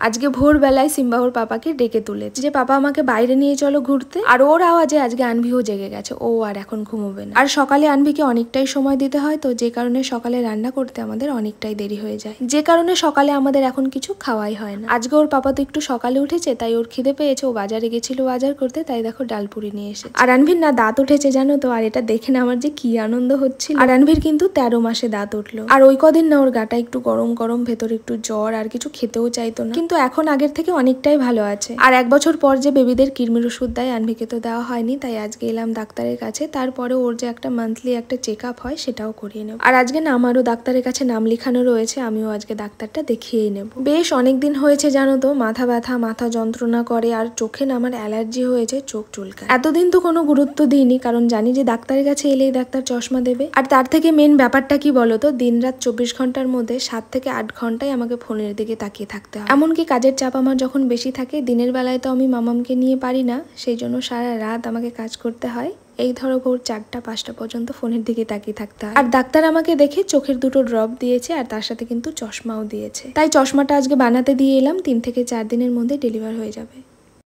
আজকে ভোরবেলায় সিম্বা ওর পাপাকে ডেকে তুলেছে যে পাপা আমাকে বাইরে নিয়ে চলো ঘুরতে। আর ওর আওয়াজে আজকে আনভিও জেগে গেছে, ও আর এখন ঘুমোবে না। আর সকালে আনভিকে অনেকটাই সময় দিতে হয়, তো যে কারণে সকালে রান্না করতে আমাদের অনেকটাই দেরি হয়ে যায়, যে কারণে সকালে আমাদের এখন কিছু খাওয়াই হয় না। আজকে ওর পাপা তো একটু সকালে উঠেছে, তাই ওর খিদে পেয়েছে, ও বাজারে গেছিল বাজার করতে, তাই দেখো ডালপুরি নিয়ে এসেছে। আর আনভির না দাঁত উঠেছে জানো তো, আর এটা দেখে না আমার যে কি আনন্দ হচ্ছিল। আর আনভির কিন্তু 13 মাসে দাঁত উঠলো। আর ওই কদিন না ওর গাটা একটু গরম গরম, ভেতর একটু জ্বর, আর কিছু খেতেও চাইতো না, কিন্তু এখন আগের থেকে অনেকটাই ভালো আছে। আর 1 বছর পর যে বেবিদের কৃমির ওষুধ দেয়, আনভিকে তো দেওয়া হয়নি, তাই আজকে এলাম ডাক্তারের কাছে। তারপরে ওর যে একটা মান্থলি একটা চেক আপ হয়, সেটাও করিয়ে নেব। আর আজকে না আমারও ডাক্তারের কাছে নাম লেখানো রয়েছে, আমিও আজকে ডাক্তারটা দেখিয়েই নেব। বেশ অনেকদিন হয়েছে জানো তো, মাথা ব্যথা, মাথা যন্ত্রণা করে, আর চোখে না আমার অ্যালার্জি হয়েছে, চোখ চুলকায়। এতদিন তো কোনো গুরুত্ব দিইনি, কারণ জানি যে ডাক্তারের কাছে এলেই ডাক্তার চশমা দেবে। আর তার থেকে মেন ব্যাপারটা কি বলতো, দিন রাত 24 ঘন্টার মধ্যে 7 থেকে 8 ঘন্টায় আমাকে ফোনের দিকে তাকিয়ে থাকতে হয়। এমনকি কাজের চাপ আমার যখন বেশি থাকে, দিনের বেলায় তো আমি মামামকে নিয়ে পারি না, সেই জন্য সারা রাত আমাকে কাজ করতে হয়। এই ধরো ভোর 4টা 5টা পর্যন্ত ফোনের দিকে তাকিয়ে থাকতে হয়। আর ডাক্তার আমাকে দেখে চোখের 2টো ড্রপ দিয়েছে, আর তার সাথে কিন্তু চশমাও দিয়েছে। তাই চশমাটা আজকে বানাতে দিয়ে এলাম, 3 থেকে 4 দিনের মধ্যে ডেলিভার হয়ে যাবে।